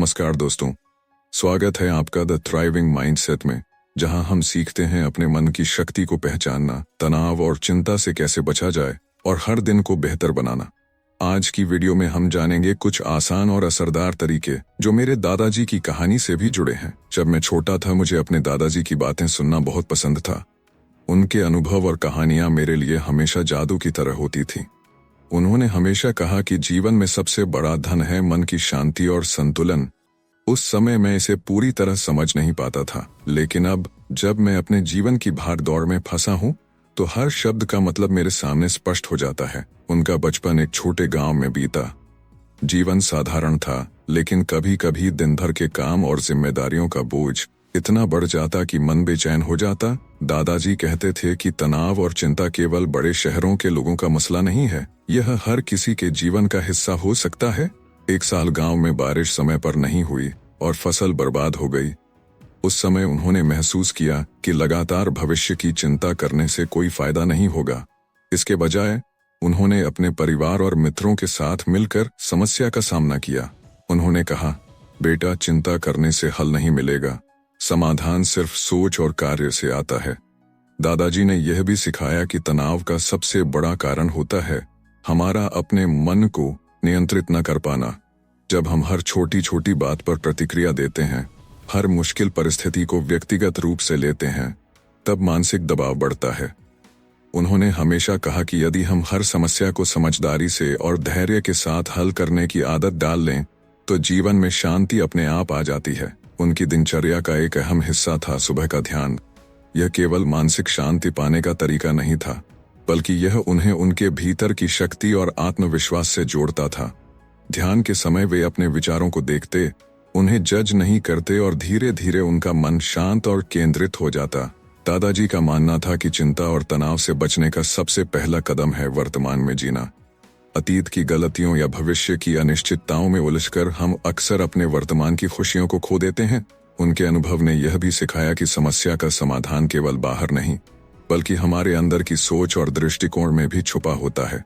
नमस्कार दोस्तों, स्वागत है आपका द थ्राइविंग माइंडसेट में, जहां हम सीखते हैं अपने मन की शक्ति को पहचानना, तनाव और चिंता से कैसे बचा जाए और हर दिन को बेहतर बनाना। आज की वीडियो में हम जानेंगे कुछ आसान और असरदार तरीके जो मेरे दादाजी की कहानी से भी जुड़े हैं। जब मैं छोटा था मुझे अपने दादाजी की बातें सुनना बहुत पसंद था। उनके अनुभव और कहानियां मेरे लिए हमेशा जादू की तरह होती थीं। उन्होंने हमेशा कहा कि जीवन में सबसे बड़ा धन है मन की शांति और संतुलन। उस समय मैं इसे पूरी तरह समझ नहीं पाता था, लेकिन अब जब मैं अपने जीवन की भागदौड़ में फंसा हूं, तो हर शब्द का मतलब मेरे सामने स्पष्ट हो जाता है। उनका बचपन एक छोटे गांव में बीता। जीवन साधारण था, लेकिन कभी कभी दिन भर के काम और जिम्मेदारियों का बोझ इतना बढ़ जाता कि मन बेचैन हो जाता। दादाजी कहते थे कि तनाव और चिंता केवल बड़े शहरों के लोगों का मसला नहीं है, यह हर किसी के जीवन का हिस्सा हो सकता है। एक साल गांव में बारिश समय पर नहीं हुई और फसल बर्बाद हो गई। उस समय उन्होंने महसूस किया कि लगातार भविष्य की चिंता करने से कोई फायदा नहीं होगा। इसके बजाय उन्होंने अपने परिवार और मित्रों के साथ मिलकर समस्या का सामना किया। उन्होंने कहा, बेटा, चिंता करने से हल नहीं मिलेगा, समाधान सिर्फ सोच और कार्य से आता है। दादाजी ने यह भी सिखाया कि तनाव का सबसे बड़ा कारण होता है हमारा अपने मन को नियंत्रित न कर पाना। जब हम हर छोटी छोटी बात पर प्रतिक्रिया देते हैं, हर मुश्किल परिस्थिति को व्यक्तिगत रूप से लेते हैं, तब मानसिक दबाव बढ़ता है। उन्होंने हमेशा कहा कि यदि हम हर समस्या को समझदारी से और धैर्य के साथ हल करने की आदत डाल लें, तो जीवन में शांति अपने आप आ जाती है। उनकी दिनचर्या का एक अहम हिस्सा था सुबह का ध्यान। यह केवल मानसिक शांति पाने का तरीका नहीं था, बल्कि यह उन्हें उनके भीतर की शक्ति और आत्मविश्वास से जोड़ता था। ध्यान के समय वे अपने विचारों को देखते, उन्हें जज नहीं करते और धीरे धीरे उनका मन शांत और केंद्रित हो जाता। दादाजी का मानना था कि चिंता और तनाव से बचने का सबसे पहला कदम है वर्तमान में जीना। अतीत की गलतियों या भविष्य की अनिश्चितताओं में उलझकर हम अक्सर अपने वर्तमान की खुशियों को खो देते हैं। उनके अनुभव ने यह भी सिखाया कि समस्या का समाधान केवल बाहर नहीं, बल्कि हमारे अंदर की सोच और दृष्टिकोण में भी छुपा होता है।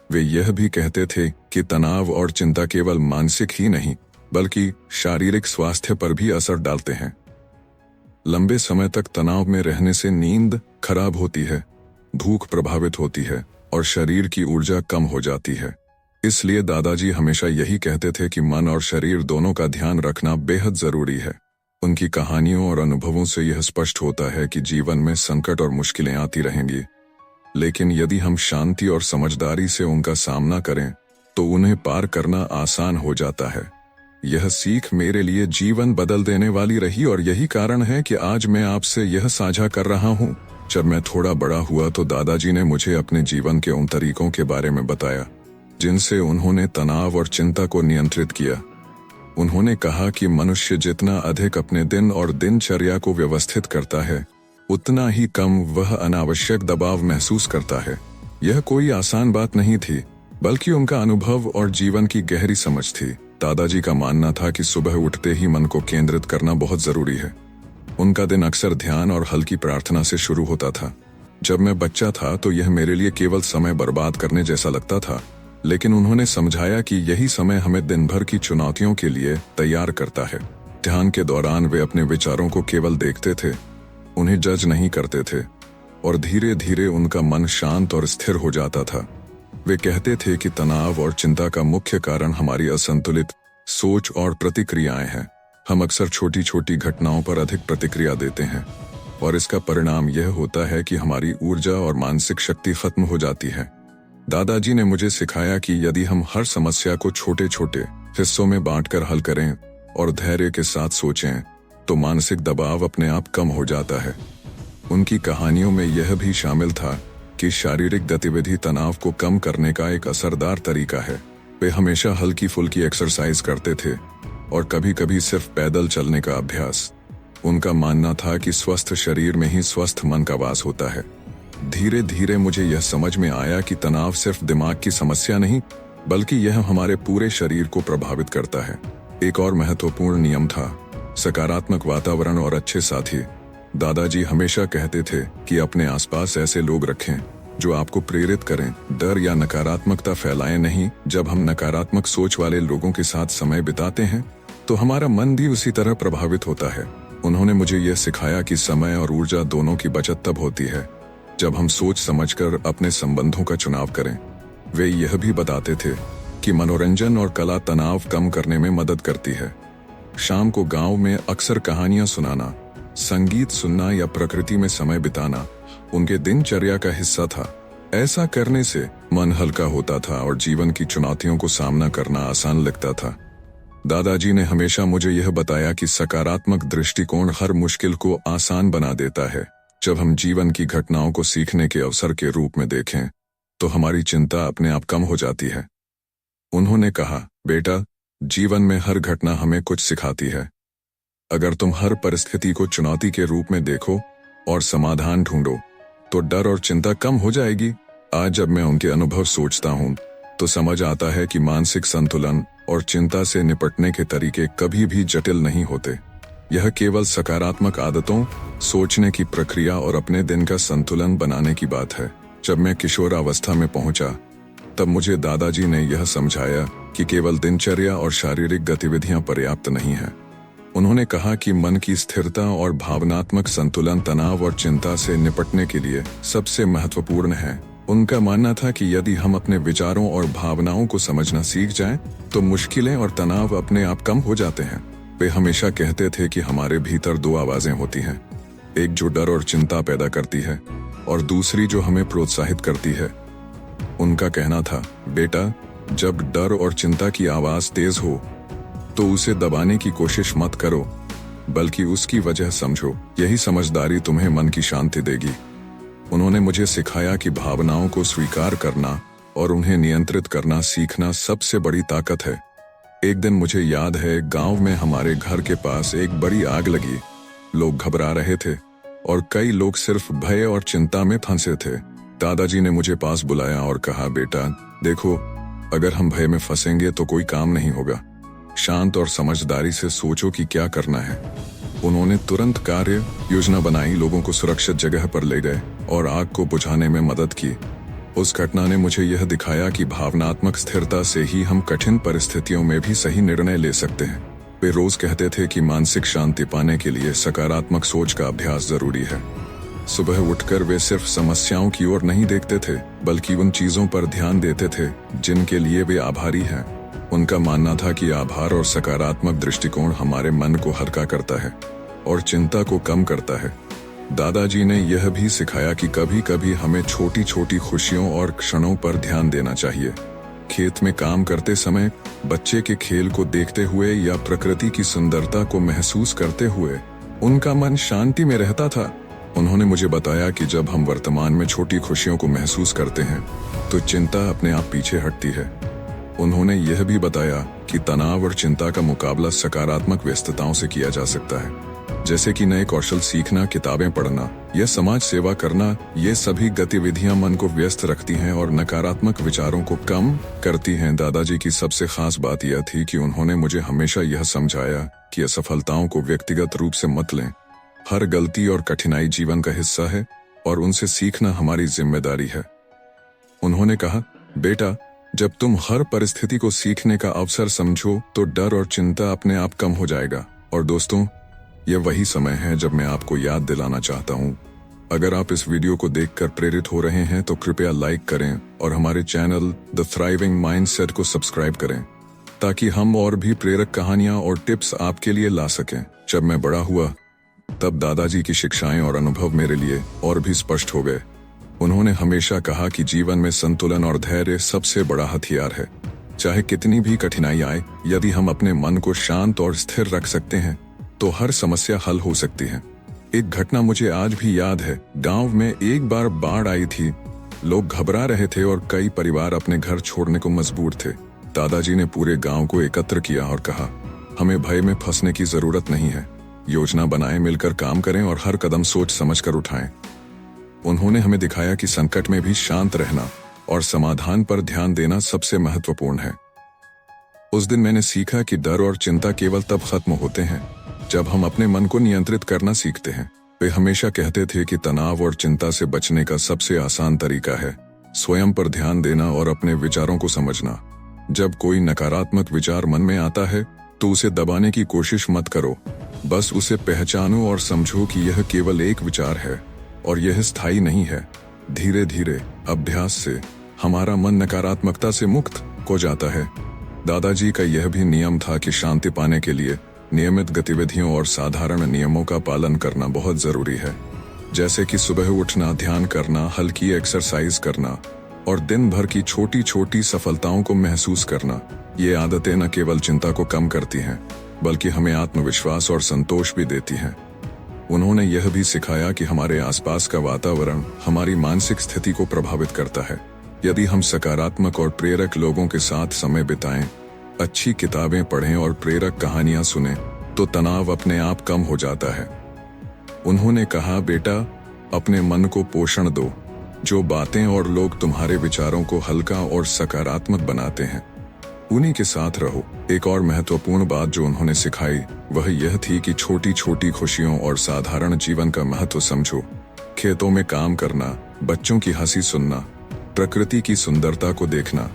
वे यह भी कहते थे कि तनाव और चिंता केवल मानसिक ही नहीं, बल्कि शारीरिक स्वास्थ्य पर भी असर डालते हैं। लंबे समय तक तनाव में रहने से नींद खराब होती है, भूख प्रभावित होती है और शरीर की ऊर्जा कम हो जाती है। इसलिए दादाजी हमेशा यही कहते थे कि मन और शरीर दोनों का ध्यान रखना बेहद जरूरी है। उनकी कहानियों और अनुभवों से यह स्पष्ट होता है कि जीवन में संकट और मुश्किलें आती रहेंगी, लेकिन यदि हम शांति और समझदारी से उनका सामना करें, तो उन्हें पार करना आसान हो जाता है। यह सीख मेरे लिए जीवन बदल देने वाली रही और यही कारण है कि आज मैं आपसे यह साझा कर रहा हूँ। जब मैं थोड़ा बड़ा हुआ तो दादाजी ने मुझे अपने जीवन के उन तरीकों के बारे में बताया जिनसे उन्होंने तनाव और चिंता को नियंत्रित किया। उन्होंने कहा कि मनुष्य जितना अधिक अपने दिन और दिनचर्या को व्यवस्थित करता है, उतना ही कम वह अनावश्यक दबाव महसूस करता है। यह कोई आसान बात नहीं थी, बल्कि उनका अनुभव और जीवन की गहरी समझ थी। दादाजी का मानना था कि सुबह उठते ही मन को केंद्रित करना बहुत जरूरी है। उनका दिन अक्सर ध्यान और हल्की प्रार्थना से शुरू होता था। जब मैं बच्चा था तो यह मेरे लिए केवल समय बर्बाद करने जैसा लगता था, लेकिन उन्होंने समझाया कि यही समय हमें दिन भर की चुनौतियों के लिए तैयार करता है। ध्यान के दौरान वे अपने विचारों को केवल देखते थे, उन्हें जज नहीं करते थे, और धीरे धीरे उनका मन शांत और स्थिर हो जाता था। वे कहते थे कि तनाव और चिंता का मुख्य कारण हमारी असंतुलित सोच और प्रतिक्रियाएं हैं। हम अक्सर छोटी छोटी घटनाओं पर अधिक प्रतिक्रिया देते हैं, और इसका परिणाम यह होता है कि हमारी ऊर्जा और मानसिक शक्ति खत्म हो जाती है। दादाजी ने मुझे सिखाया कि यदि हम हर समस्या को छोटे छोटे हिस्सों में बांटकर हल करें और धैर्य के साथ सोचें, तो मानसिक दबाव अपने आप कम हो जाता है। उनकी कहानियों में यह भी शामिल था कि शारीरिक गतिविधि तनाव को कम करने का एक असरदार तरीका है। वे हमेशा हल्की फुल्की एक्सरसाइज करते थे और कभी कभी सिर्फ पैदल चलने का अभ्यास। उनका मानना था कि स्वस्थ शरीर में ही स्वस्थ मन का वास होता है। धीरे धीरे मुझे यह समझ में आया कि तनाव सिर्फ दिमाग की समस्या नहीं, बल्कि यह हमारे पूरे शरीर को प्रभावित करता है। एक और महत्वपूर्ण नियम था सकारात्मक वातावरण और अच्छे साथी। दादाजी हमेशा कहते थे कि अपने आसपास ऐसे लोग रखें जो आपको प्रेरित करें, डर या नकारात्मकता फैलाएं नहीं। जब हम नकारात्मक सोच वाले लोगों के साथ समय बिताते हैं, तो हमारा मन भी उसी तरह प्रभावित होता है। उन्होंने मुझे यह सिखाया कि समय और ऊर्जा दोनों की बचत तब होती है जब हम सोच समझकर अपने संबंधों का चुनाव करें। वे यह भी बताते थे कि मनोरंजन और कला तनाव कम करने में मदद करती है। शाम को गांव में अक्सर कहानियां सुनाना, संगीत सुनना या प्रकृति में समय बिताना उनके दिनचर्या का हिस्सा था। ऐसा करने से मन हल्का होता था और जीवन की चुनौतियों को सामना करना आसान लगता था। दादाजी ने हमेशा मुझे यह बताया कि सकारात्मक दृष्टिकोण हर मुश्किल को आसान बना देता है। जब हम जीवन की घटनाओं को सीखने के अवसर के रूप में देखें तो हमारी चिंता अपने आप कम हो जाती है। उन्होंने कहा, बेटा, जीवन में हर घटना हमें कुछ सिखाती है। अगर तुम हर परिस्थिति को चुनौती के रूप में देखो और समाधान ढूंढो तो डर और चिंता कम हो जाएगी। आज जब मैं उनके अनुभव सोचता हूँ तो समझ आता है कि मानसिक संतुलन और चिंता से निपटने के तरीके कभी भी जटिल नहीं होते। यह केवल सकारात्मक आदतों, सोचने की प्रक्रिया और अपने दिन का संतुलन बनाने की बात है। जब मैं किशोरावस्था में पहुंचा तब मुझे दादाजी ने यह समझाया कि केवल दिनचर्या और शारीरिक गतिविधियां पर्याप्त नहीं है। उन्होंने कहा कि मन की स्थिरता और भावनात्मक संतुलन तनाव और चिंता से निपटने के लिए सबसे महत्वपूर्ण है। उनका मानना था कि यदि हम अपने विचारों और भावनाओं को समझना सीख जाएं, तो मुश्किलें और तनाव अपने आप कम हो जाते हैं। वे हमेशा कहते थे कि हमारे भीतर दो आवाजें होती हैं, एक जो डर और चिंता पैदा करती है और दूसरी जो हमें प्रोत्साहित करती है। उनका कहना था, बेटा, जब डर और चिंता की आवाज तेज हो तो उसे दबाने की कोशिश मत करो, बल्कि उसकी वजह समझो। यही समझदारी तुम्हें मन की शांति देगी। उन्होंने मुझे सिखाया कि भावनाओं को स्वीकार करना और उन्हें नियंत्रित करना सीखना सबसे बड़ी ताकत है। एक दिन मुझे याद है, गांव में हमारे घर के पास एक बड़ी आग लगी। लोग घबरा रहे थे और कई लोग सिर्फ भय और चिंता में फंसे थे। दादाजी ने मुझे पास बुलाया और कहा, बेटा, देखो, अगर हम भय में फंसेंगे तो कोई काम नहीं होगा। शांत और समझदारी से सोचो कि क्या करना है। उन्होंने तुरंत कार्य योजना बनाई, लोगों को सुरक्षित जगह पर ले गए और आग को बुझाने में मदद की। उस घटना ने मुझे यह दिखाया कि भावनात्मक स्थिरता से ही हम कठिन परिस्थितियों में भी सही निर्णय ले सकते हैं। वे रोज कहते थे कि मानसिक शांति पाने के लिए सकारात्मक सोच का अभ्यास जरूरी है। सुबह उठकर वे सिर्फ समस्याओं की ओर नहीं देखते थे, बल्कि उन चीजों पर ध्यान देते थे जिनके लिए वे आभारी हैं। उनका मानना था कि आभार और सकारात्मक दृष्टिकोण हमारे मन को हल्का करता है और चिंता को कम करता है। दादाजी ने यह भी सिखाया कि कभी कभी हमें छोटी छोटी खुशियों और क्षणों पर ध्यान देना चाहिए। खेत में काम करते समय, बच्चे के खेल को देखते हुए या प्रकृति की सुंदरता को महसूस करते हुए उनका मन शांति में रहता था। उन्होंने मुझे बताया कि जब हम वर्तमान में छोटी खुशियों को महसूस करते हैं तो चिंता अपने आप पीछे हटती है। उन्होंने यह भी बताया कि तनाव और चिंता का मुकाबला सकारात्मक व्यस्तताओं से किया जा सकता है, जैसे कि नए कौशल सीखना, किताबें पढ़ना या समाज सेवा करना। ये सभी गतिविधियां मन को व्यस्त रखती हैं और नकारात्मक विचारों को कम करती हैं। दादाजी की सबसे खास बात यह थी कि उन्होंने मुझे हमेशा यह समझाया कि असफलताओं को व्यक्तिगत रूप से मत लें। हर गलती और कठिनाई जीवन का हिस्सा है और उनसे सीखना हमारी जिम्मेदारी है। उन्होंने कहा, बेटा, जब तुम हर परिस्थिति को सीखने का अवसर समझो तो डर और चिंता अपने आप कम हो जाएगा। और दोस्तों, यह वही समय है जब मैं आपको याद दिलाना चाहता हूँ, अगर आप इस वीडियो को देखकर प्रेरित हो रहे हैं तो कृपया लाइक करें और हमारे चैनल द थ्राइविंग माइंडसेट को सब्सक्राइब करें, ताकि हम और भी प्रेरक कहानियां और टिप्स आपके लिए ला सकें। जब मैं बड़ा हुआ तब दादाजी की शिक्षाएं और अनुभव मेरे लिए और भी स्पष्ट हो गए। उन्होंने हमेशा कहा कि जीवन में संतुलन और धैर्य सबसे बड़ा हथियार है। चाहे कितनी भी कठिनाई आए, यदि हम अपने मन को शांत और स्थिर रख सकते हैं तो हर समस्या हल हो सकती है। एक घटना मुझे आज भी याद है। गांव में एक बार बाढ़ आई थी। लोग घबरा रहे थे और कई परिवार अपने घर छोड़ने को मजबूर थे। दादाजी ने पूरे गांव को एकत्र किया और कहा, हमें भय में फंसने की जरूरत नहीं है। योजना बनाएं, मिलकर काम करें और हर कदम सोच समझकर उठाएं। उन्होंने हमें दिखाया कि संकट में भी शांत रहना और समाधान पर ध्यान देना सबसे महत्वपूर्ण है। उस दिन मैंने सीखा कि डर और चिंता केवल तब खत्म होते हैं जब हम अपने मन को नियंत्रित करना सीखते हैं। वे हमेशा कहते थे कि तनाव और चिंता से बचने का सबसे आसान तरीका है स्वयं पर ध्यान देना और अपने विचारों को समझना। जब कोई नकारात्मक विचार मन में आता है तो उसे दबाने की कोशिश मत करो। बस उसे पहचानो और समझो कि यह केवल एक विचार है और यह स्थायी नहीं है। धीरे धीरे अभ्यास से हमारा मन नकारात्मकता से मुक्त हो जाता है। दादाजी का यह भी नियम था कि शांति पाने के लिए नियमित गतिविधियों और साधारण नियमों का पालन करना बहुत जरूरी है, जैसे कि सुबह उठना, ध्यान करना, हल्की एक्सरसाइज करना और दिन भर की छोटी छोटी सफलताओं को महसूस करना। ये आदतें न केवल चिंता को कम करती हैं, बल्कि हमें आत्मविश्वास और संतोष भी देती हैं। उन्होंने यह भी सिखाया कि हमारे आसपास का वातावरण हमारी मानसिक स्थिति को प्रभावित करता है। यदि हम सकारात्मक और प्रेरक लोगों के साथ समय बिताएं, अच्छी किताबें पढ़ें और प्रेरक कहानियां सुनें, तो तनाव अपने आप कम हो जाता है। उन्होंने कहा, बेटा, अपने मन को पोषण दो। जो बातें और लोग तुम्हारे विचारों को हल्का और सकारात्मक बनाते हैं, उन्हीं के साथ रहो। एक और महत्वपूर्ण बात जो उन्होंने सिखाई वह यह थी कि छोटी छोटी खुशियों और साधारण जीवन का महत्व समझो। खेतों में काम करना, बच्चों की हंसी सुनना, प्रकृति की सुंदरता को देखना,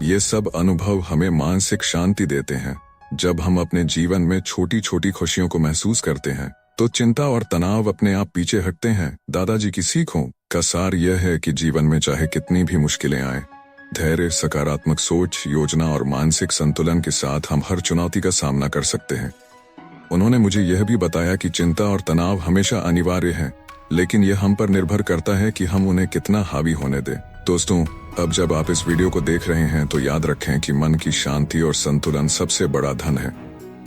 ये सब अनुभव हमें मानसिक शांति देते हैं। जब हम अपने जीवन में छोटी छोटी खुशियों को महसूस करते हैं, तो चिंता और तनाव अपने आप पीछे हटते हैं। दादाजी की सीखों का सार यह है कि जीवन में चाहे कितनी भी मुश्किलें आए, धैर्य, सकारात्मक सोच, योजना और मानसिक संतुलन के साथ हम हर चुनौती का सामना कर सकते हैं। उन्होंने मुझे यह भी बताया कि चिंता और तनाव हमेशा अनिवार्य हैं, लेकिन यह हम पर निर्भर करता है कि हम उन्हें कितना हावी होने दें। दोस्तों, अब जब आप इस वीडियो को देख रहे हैं तो याद रखें कि मन की शांति और संतुलन सबसे बड़ा धन है।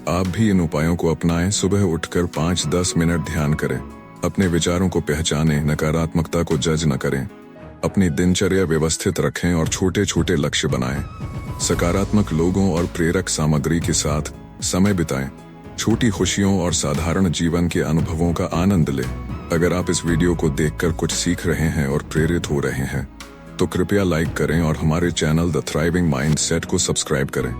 आप भी इन उपायों को अपनाएं। सुबह उठकर 5-10 मिनट ध्यान करें, अपने विचारों को पहचानें, नकारात्मकता को जज न करें, अपनी दिनचर्या व्यवस्थित रखें और छोटे छोटे लक्ष्य बनाएं। सकारात्मक लोगों और प्रेरक सामग्री के साथ समय बिताएं। छोटी खुशियों और साधारण जीवन के अनुभवों का आनंद लें। अगर आप इस वीडियो को देखकर कुछ सीख रहे हैं और प्रेरित हो रहे हैं, तो कृपया लाइक करें और हमारे चैनल द थ्राइविंग माइंडसेट को सब्सक्राइब करें,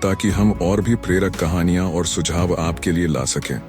ताकि हम और भी प्रेरक कहानियां और सुझाव आपके लिए ला सकें।